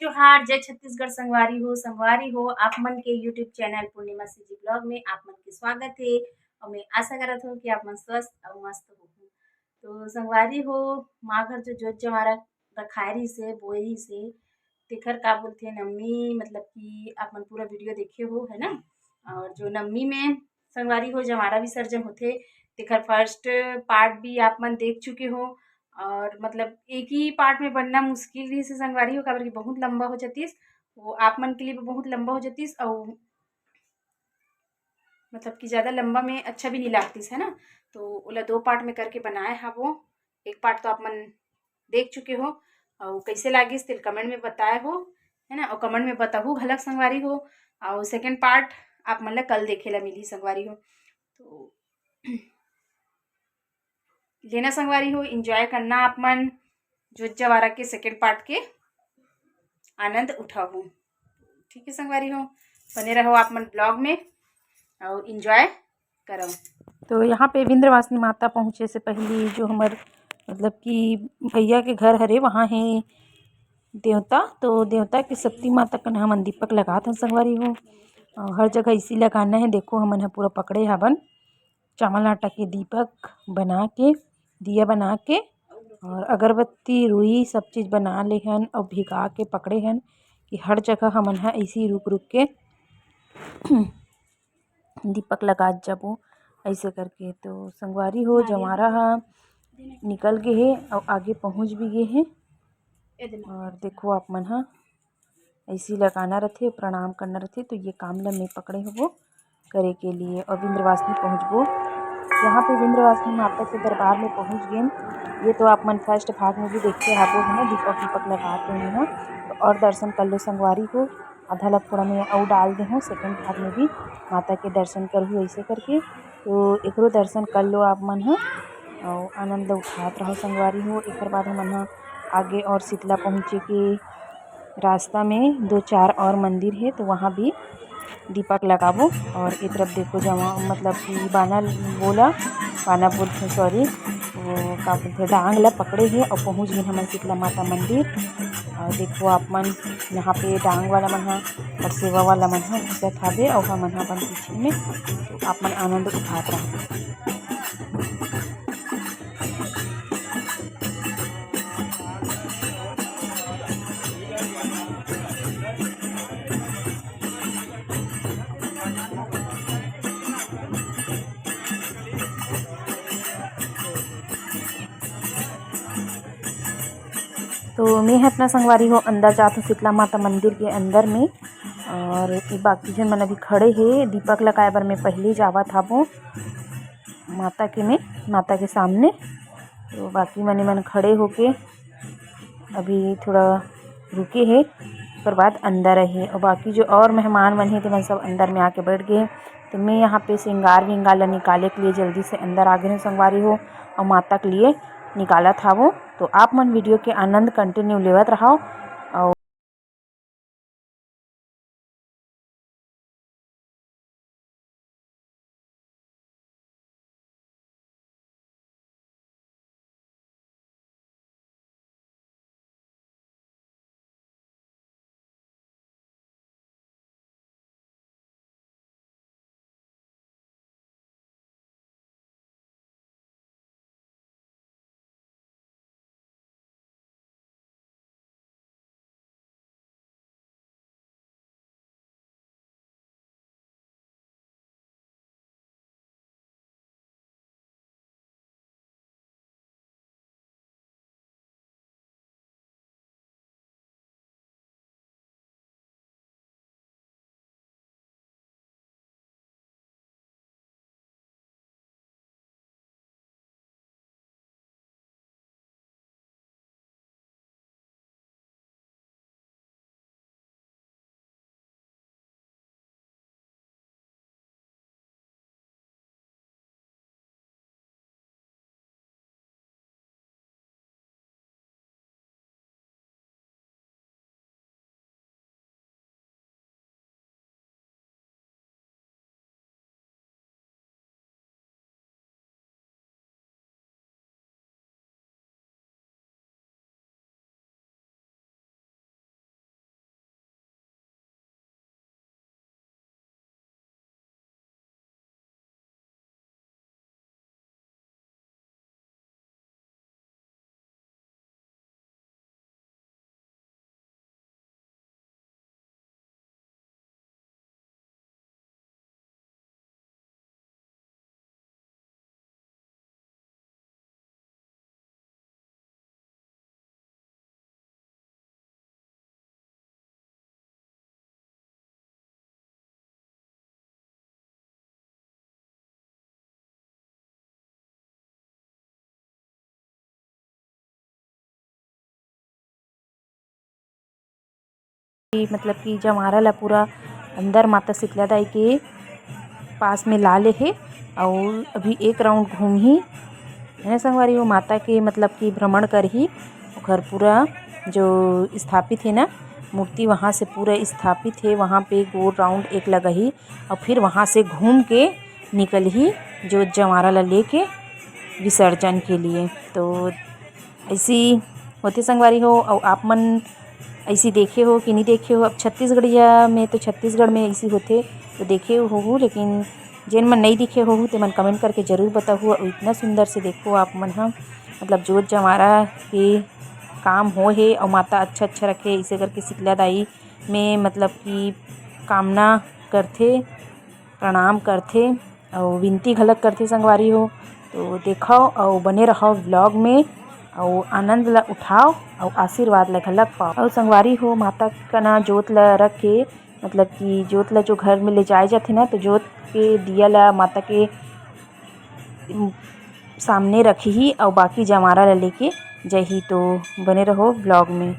जोहार जय छत्तीसगढ़ संगवारी हो आप मन के यूट्यूब चैनल पूर्णिमा सीजी ब्लॉग में आप मन के स्वागत है। और मैं आशा करत हूँ कि आप मन स्वस्थ और मस्त हो। तो संगवारी हो माँ घर जो जोत जमारा रखायरी से बोरी से तेखर का बोलथे नम्मी मतलब कि आप मन पूरा वीडियो देखे हो है ना। और जो नम्मी में संगवारी हो जमारा विसर्जन होथे तेखर फर्स्ट पार्ट भी आप मन देख चुके हो। और मतलब एक ही पार्ट में बनना मुश्किल ही से संगवारी हो काबर कि बहुत लंबा हो जातिस। वो आप मन के लिए भी बहुत लंबा हो जातिस और मतलब कि ज़्यादा लंबा में अच्छा भी नहीं लागतिस है ना। तो ओला 2 पार्ट में करके बनाए हवो। एक पार्ट तो आप मन देख चुके हो और कैसे लागिस तेल कमेंट में बताए हो है ना। और कमेंट में बताहू घलक संगवारी हो। और सेकंड पार्ट आप मन ला कल देखे ला मिलही संगवारी हो। तो लेना संगवारी हो एंजॉय करना आप मन जोत जवारा के सेकंड पार्ट के आनंद उठाओ। ठीक है संगवारी हो बने रहो आप मन ब्लॉग में और एंजॉय करो। तो यहाँ पे विंध्यवासिनी माता पहुँचे से पहले जो हमार मतलब कि भैया के घर हरे वहाँ है देवता। तो देवता के शक्ति माता का नाम दीपक लगात हन संगवारी हो। और हर जगह इसी लगाना है। देखो हमन ह पूरा पकड़े हवन चावल आटा के दीपक बना के दिया बना के और अगरबत्ती रुई सब चीज़ बना ले हन और भिगा के पकड़े हन कि हर जगह हमन ह ऐसी रुक रुक के दीपक लगा जबो ऐसे करके। तो संगवारी हो जमारा हा निकल गए है और आगे पहुँच भी गए हैं। और देखो आप मन हा ऐसी लगाना रहते प्रणाम करना रहते। तो ये काम ला मैं पकड़े हबो करे के लिए और विंध्यवासिनी पहुँचबो। यहाँ पे विंध्यवासिनी माता के दरबार में पहुँच गए। ये तो आप मन फर्स्ट भाग में भी देखे हबो है ना दीपक दीपक लगाते हैं यहाँ। तो और दर्शन कर लो संगवारी हो आधा ला थोड़ा मैं और डाल दे हूँ सेकंड भाग में भी माता के दर्शन करहूँ ऐसे करके। तो एकरो दर्शन कर लो आप मन ह और आनंद उठात रहो संगवारी हो। एकर बाद हमन ह आगे और शीतला पहुँचे के रास्ता में 2-4 और मंदिर है तो वहाँ भी दीपक लगाबो। और एक तरफ देखो जमा मतलब कि बाना बोलथे सॉरी वो का बोलथे डांग ला पकड़े है और पहुँच गए हमन शीतला माता मंदिर। और देखो आप मन यहाँ पे डांग वाला मन ह और सेवा वाला मन ह घुसत हावे और हमन ह अपन पीछे में। तो आप मन आनंद उठात रहो। तो मैं अपना संगवारी हो अंदर जात हूँ शीतला माता मंदिर के अंदर में। और बाकी जन मन अभी खड़े है दीपक लगाए बर मैं पहले जावत हबो माता के सामने। तो बाकी मन खड़े होके अभी थोड़ा रुके है पर बाद अंदर है। और बाकी जो और मेहमान मन है तो मन सब अंदर में आके बैठ गए। तो मैं यहाँ पे श्रृंगार विंगार ला निकाले के लिए जल्दी से अंदर आ गए हैं संगवारी हो और माता के लिए निकालत हवो। तो आप मन वीडियो के आनंद कंटिन्यू लेवत रहो। और मतलब कि जमारा ला पूरा अंदर माता शीतला दाई के पास में ला ले हे और अभी एक राउंड घूम ही है संगवारी वो माता के मतलब कि भ्रमण कर ही घर पूरा जो स्थापित है ना मूर्ति वहाँ से पूरा स्थापित है वहाँ पे गोल राउंड एक लगा ही और फिर वहाँ से घूम के निकल ही जो जमारा ला लेके विसर्जन के लिए। तो ऐसी होती संगवारी हो और आप मन ऐसी देखे हो कि नहीं देखे हो। अब छत्तीसगढ़िया में तो छत्तीसगढ़ में ऐसी होते तो देखे हो, लेकिन जिन मन नहीं दिखे हो तो मन कमेंट करके ज़रूर बताओ। और इतना सुंदर से देखो आप मन हाँ मतलब जोत जमारा के काम हो है और माता अच्छा अच्छा रखे इसे करके शीतला दाई में मतलब कि कामना करथे, प्रणाम करथे और विनती घलक करथे संगवारी हो। तो देखो और बने रहो व्लॉग में और आनंद ला उठाओ और आशीर्वाद ला घलक पाओ। और संगवारी हो माता का ना जोत ला रख के मतलब कि जोत ला जो घर में ले जाए जाते ना तो जोत के दिया ला माता के सामने रखी ही और बाकी जमारा ला लेके जही। तो बने रहो ब्लॉग में।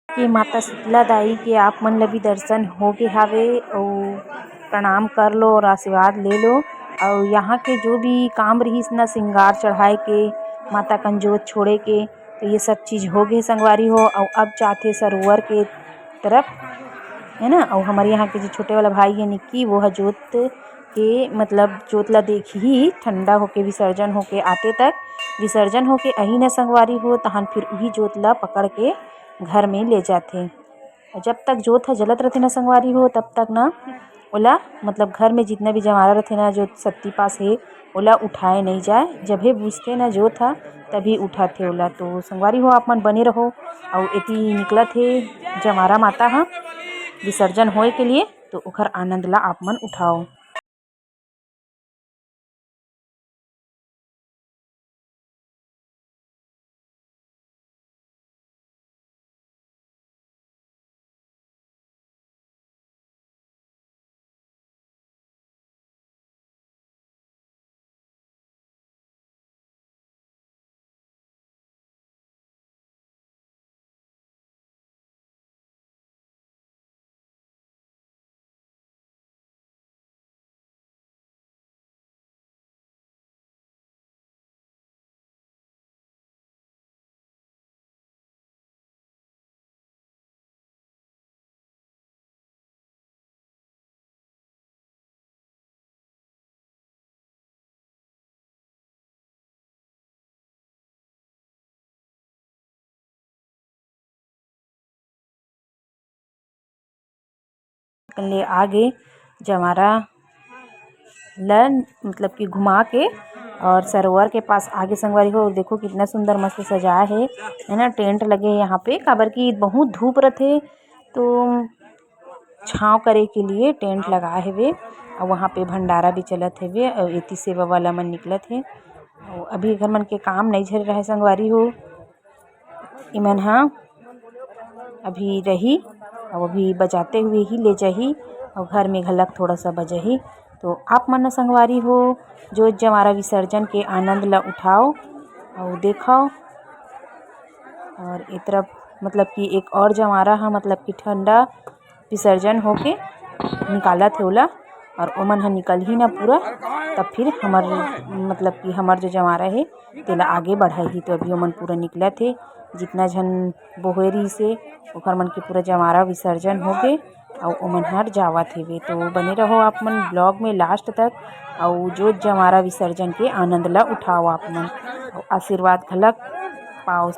कि माता शीतला दाई के आप मन ला भी दर्शन हो गए हावे और प्रणाम कर लो और आशीर्वाद ले लो। और यहाँ के जो भी काम रहीस ना श्रृंगार चढ़ाए के माता कन जोत छोड़े के तो ये सब चीज़ हो गए संगवारी हो। और अब जाते सरोवर के तरफ है ना। और हमारे यहाँ के जो छोटे वाला भाई है निक्की वो है जोत के मतलब जोत ला देख ही ठंडा होके विसर्जन होके आते तक विसर्जन होके अही न संगवारी हो तहन फिर वही जोत ला पकड़ के घर में ले जाते। और जब तक जोत ह जलत रहते ना संगवारी हो तब तक ना ओला मतलब घर में जितना भी जमारा रहते ना जो सत्ती पास है ओला उठाए नहीं जाए। जब भी बुझते ना जोत ह तभी उठाते ओला। तो संगवारी हो आप मन बने रहो और एती निकलत है जमारा माता ह विसर्जन होए के लिए तो ओखर आनंद ला आप मन उठाओ। ले आगे जमारा लन मतलब कि घुमा के और सरोवर के पास आगे संगवारी हो। और देखो कितना सुंदर मस्त सजाया है ना। टेंट लगे हैं यहाँ पे काबर की बहुत धूप रहते तो छाँव करे के लिए टेंट लगाए हुए। और वहाँ पे भंडारा भी चलत हेवे और एती सेवा वाला मन निकलत हे। और अभी घर मन के काम नहीं झर रहा है संगवारी हो, इमन हाँ अभी रही और अभी बजाते हुए ही ले जाही और घर में घलक थोड़ा सा बजही। तो आप मन संगवारी हो जो जमारा विसर्जन के आनंद ला उठाओ और देखाओ। और एक तरफ मतलब कि एक और जमारा है मतलब कि ठंडा विसर्जन होके निकालत हे ओला और ओमन ह निकल ही ना पूरा, तब फिर हमर मतलब कि हमर जो जमारा है तेला आगे बढ़ाई। तो अभी ओमन पूरा निकलत हे, जितना झन बोहेरी से ओखर मन के पूरा जमारा विसर्जन हो गए और ओमन हर जावत हेवे। तो बने रहो आप मन ब्लॉग में लास्ट तक और जो जमारा विसर्जन के आनंद ला उठाओ आप मन और आशीर्वाद घलक पाओ।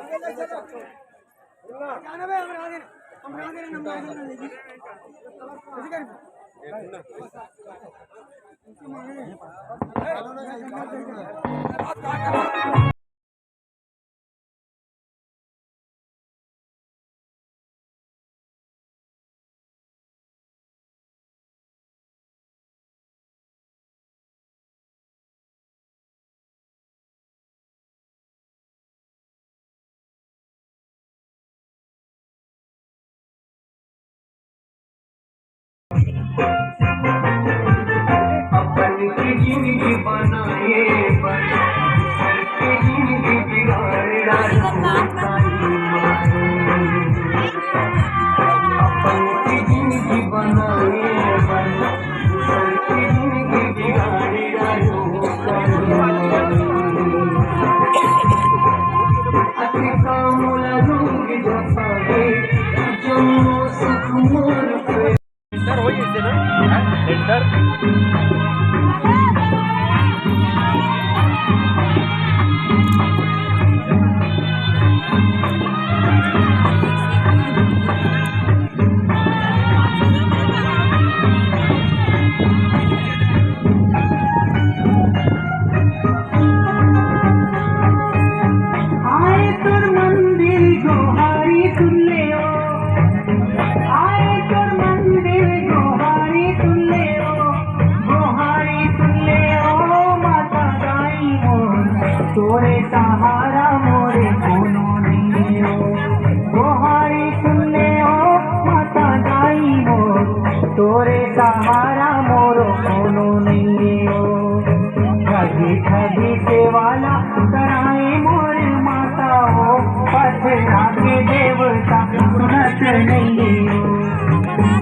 तोरे सहारा मोरे कोनो नहीं हो, गोहारी सुन ले हो माता दाई हो, तोरे सहारा मोरो कोनो नहीं हो। ठगी ठगी से वाला कराए मोरे माता हो, पथरा के देवता सुनत नहीं हो।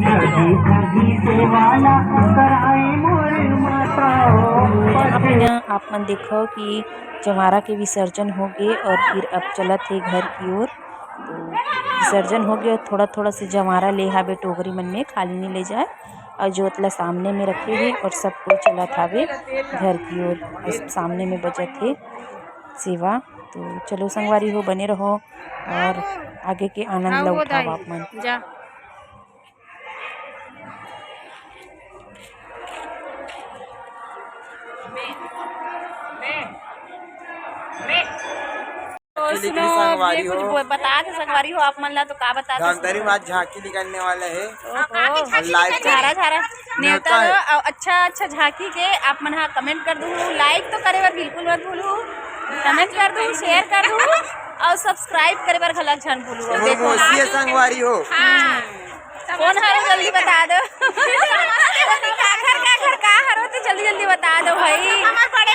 ठगी ठगी से वाला कराए मोरे माता हो। आप मन देखो कि जमारा के विसर्जन हो गए और फिर अब चलत है घर की ओर। तो विसर्जन हो गया, थोड़ा थोड़ा से जमारा ले हावे टोकरी मन में, खाली नहीं ले जाए और जोतला सामने में रखे है और सबको चलत हावे घर की ओर। सामने में बजत है सेवा। तो चलो संगवारी हो बने रहो और आगे के आनंद ला उठाओ आप मन। सुनो ये कुछ बता दे संगवारी हो आप मन ला तो का बता दे। धमतरी में आज झांकी निकलने वाला है, लाइव झारा झारा नेवता और अच्छा झांकी के आप मन हा कमेंट कर दूँ, लाइक तो करे बर बिल्कुल मत भूलू, कमेंट कर दूँ, शेयर कर दूँ और सब्सक्राइब करे बर घलक झन भूलू। देखो संगवारी हो कौन हरो जल्दी बता दो, का हरो तो जल्दी जल्दी बता दो भाई। बड़े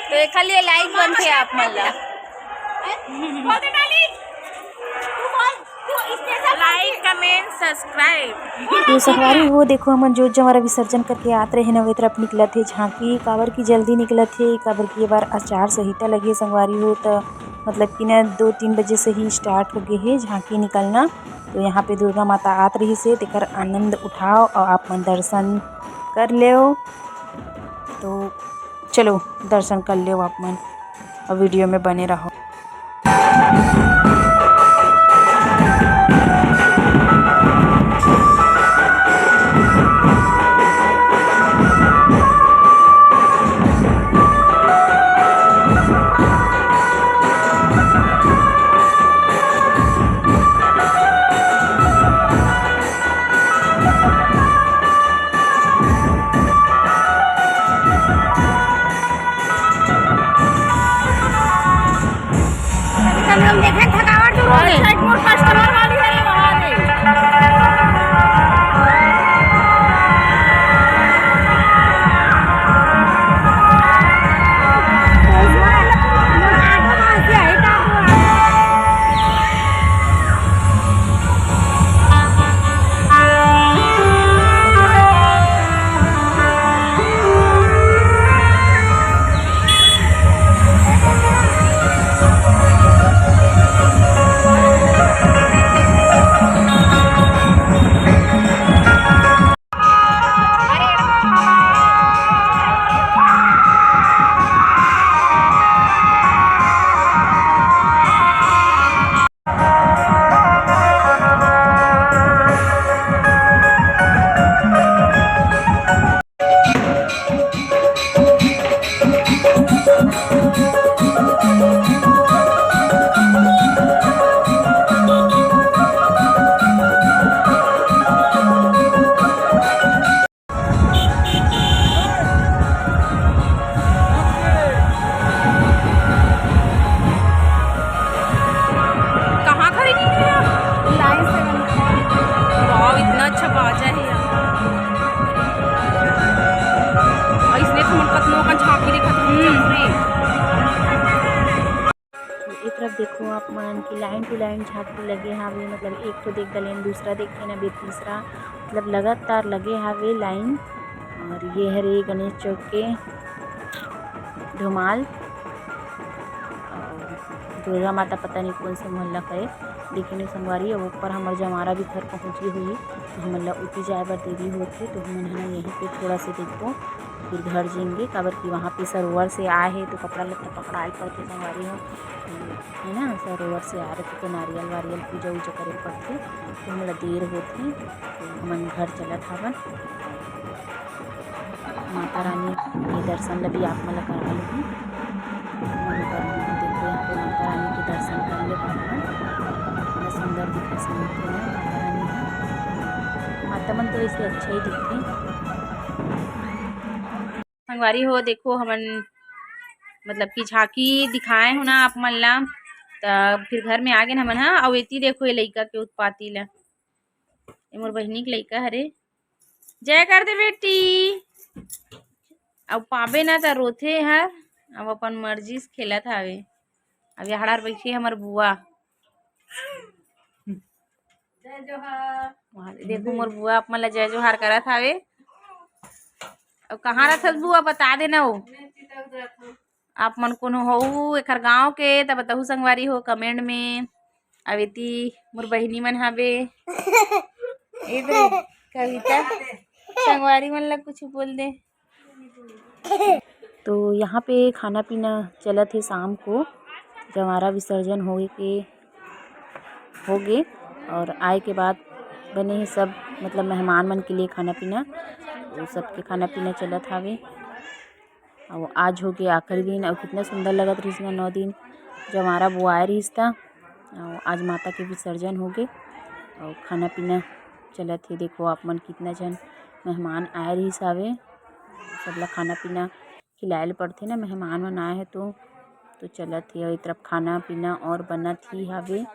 तो खाली लाइक बनते आप मन ला लाइक कमेंट सब्सक्राइब। तो संगवारी हो देखो हमन जो जमारा विसर्जन करके आत रहे न वे तरफ निकलत है झांकी, काबर की जल्दी निकलत है, काबर की ये बार आचार संहिता लगी है संगवारी हो। तो मतलब कि ना 2-3 बजे से ही स्टार्ट हो गए है झांकी निकलना। तो यहाँ पे दुर्गा माता आत रही से तेकर आनंद उठाओ और आप मन दर्शन कर ले। तो चलो दर्शन कर ले आप मन और वीडियो में बने रहो। हम देखे थकावट दूर हो गई कस्टमर वाली है वहां तरफ देखो आप मन की लाइन टू लाइन झांकी लगे हावे मतलब एक तो देख गलेन दूसरा देखे ना बे तीसरा मतलब लगातार लगे हावे लाइन। और ये हरे गणेश चौक के धुमाल दुर्गा माता पता नहीं कौन से मोहल्ला का है लेकिन संगवारी अब ऊपर हमारे जमारा भी घर पहुँची हुई तो हमला उठी जाए बर देरी होती तो हम है यहीं पे थोड़ा से देखो फिर घर जाएंगे काबर कि वहाँ पे सरोवर से आए हैं तो कपड़ा लत्ता पकड़ाए पड़ते संगवारी हो है ना सरोवर से आ रहे तो नारियल वारियल पूजा वूजा करे पड़ते तो हमला देर होती तो हमन घर चलत हवन। माता रानी के दर्शन ला भी आप मन करा लूँ देखो यहाँ पे माता रानी के दर्शन कर ले भगवान कितना सुंदर दिखे समझते हैं माता रानी माता मन तो वैसे अच्छा ही दिखते संगवारी हो। देखो हमन मतलब कि झांकी दिखाए हो ना आप मन ला तब फिर घर में आ गए हमन हा और एती देखो ये लइका के उत्पाती ला ये मोर बहिनी के लइका हरे जय कर दे बेटी अब पाबे ना तो रोथे हर अब अपन मर्जी से खेलत हावे। अब यहाँ बैठी हमार बुआ जय जोहार देखो मोर बुआ आप मन ला जय जोहार करत हावे। अब कहाँ रथस बुआ बता देना हो आप मन कोनो हो एखर गाँव के तब बताहू संगवारी हो कमेंट में। अब इति मोर बहिनी मन हावे इधर कविता संगवारी मन ला कुछ बोल दे। तो यहाँ पे खाना पीना चलत है शाम को जवारा विसर्जन हो गए और आए के बाद बने ही सब मतलब मेहमान मन के लिए खाना पीना तो सबके खाना पीना चलत हावे। और आज हो गया आखिरी दिन और कितना सुंदर लगत रही 9 दिन जवारा बुआए रहीस था और आज माता के विसर्जन हो गए और खाना पीना चलत है। देखो आप मन कितना जन मेहमान आए रहीस हावे सबला खाना पीना खिलाए पड़थे ना मेहमान मन आए हैं तो चलत है। और एक तरफ खाना पीना और बनत ही हावे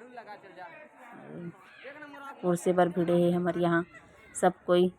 कुर्सी पर भिड़े है हमारे यहाँ सब कोई